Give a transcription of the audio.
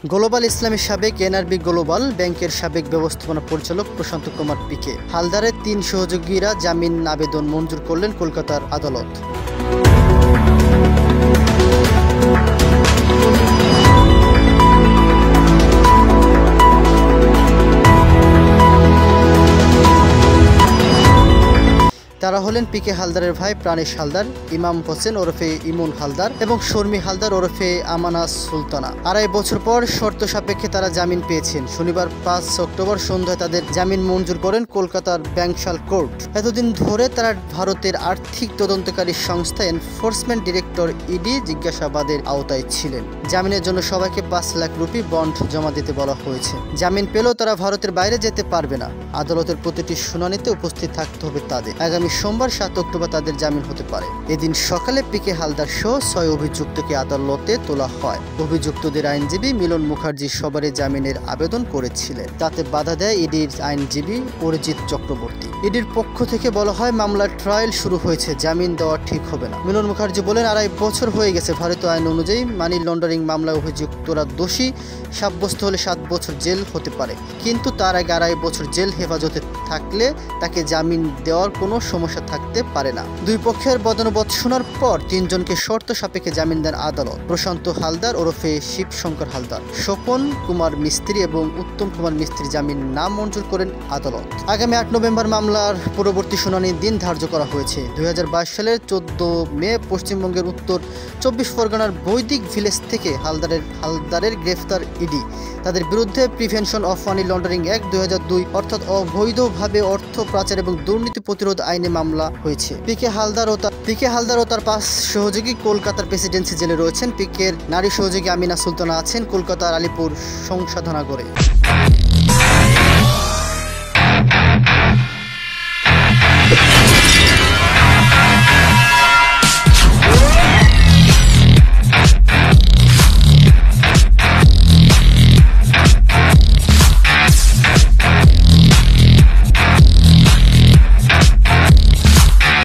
Global ইসলামের সাবেক NRB global ব্যাংকের সাবেক ব্যবস্থাপনা পরিচালক প্রশান্ত কুমার পিকে হালদারের 3 সহযোগীরা জামিন আবেদন মঞ্জুর করলেন কলকাতার আদালত। তারা হলেন পিকে হালদারের ভাই প্রাণেশ হালদার, ইমাম হোসেন ওরফে ইমন হালদার এবং শর্মী হালদার ওরফে আমানা সুলতানা। 2.5 বছর পর শর্ত সাপেক্ষে তারা জামিন পেয়েছেন। শনিবার 5 অক্টোবর সন্ধ্যায় তাদের জামিন মঞ্জুর করেন কলকাতার ব্যাংশাল কোর্ট। এতদিন ধরে তারা ভারতের আর্থিক তদন্তকারী সংস্থা এনফোর্সমেন্ট ডিরেক্টর ইডি জিজ্ঞাসাবাদের আওতায় ছিলেন। জামিনের জন্য সবাইকে 5 লাখ রুপি বন্ড জমা দিতে বলা হয়েছে। জামিন পেলেও তারা ভারতের বাইরে যেতে পারবে না। আদালতের প্রতিটি শুনানিতে উপস্থিত থাকতে হবে তাদের। আগামী সোমবার 7 অক্টোবর তাদের জামিন হতে পারে। এদিন সকালে পিকে হালদার সহ 6 অভিযুক্তকে আদালতে তোলা হয়। অভিযুক্তদের আইনজীবী মিলন মুখার্জি সবারই জামিনের আবেদন করেছিলেন। তাতে বাধা দেয় ইডির আইনজীবী অরিজিৎ চক্রবর্তী। ইডির পক্ষ থেকে বলা হয়, মামলার ট্রায়াল শুরু হয়েছে, জামিন দেওয়া ঠিক হবে না। মিলন মুখার্জি বলেন, 2.5 বছর হয়ে গেছে। ভারতীয় আইন অনুযায়ী মানি লন্ডারিং মামলায় অভিযুক্তরা দোষী সাব্যস্ত হলে 7 বছর জেল হতে পারে, কিন্তু তার আগে 2.5 বছর জেল হেফাজতে থাকলে তাকে জামিন দেওয়ার কোনো সমস্যা থাকতে পারে না। দুই পক্ষের বদনবদ শোনার পর 3 জনকে শর্ত সাপেক্ষে জামিন দেন আদালত। প্রশান্ত হালদার ওরফে শিবশঙ্কর হালদার, স্বপন কুমার মিস্ত্রি এবং উত্তম কুমার মিস্ত্রি জামিন না মঞ্জুর করেন আদালত। আগামী 8 নভেম্বর মামলার পরবর্তী শুনানির দিন ধার্য করা হয়েছে। 2022 সালের 14 মে পশ্চিমবঙ্গের উত্তর 24 পরগনার বৈদিক ভিলেজ থেকে হালদারের গ্রেফতার ইডি। তাদের বিরুদ্ধে prevention of money laundering act 2002 অর্থাৎ অবৈধভাবে অর্থ পাচার এবং দুর্নীতি প্রতিরোধ আইনে মামলা হয়েছে। পিকে হালদার ও তার 5 সহযোগী কলকাতার প্রেসিডেন্সি জেলে রয়েছেন। পিকের নারী সহযোগী আমিনা সুলতানা আছেন কলকাতার আলিপুর সংশোধনাগারে।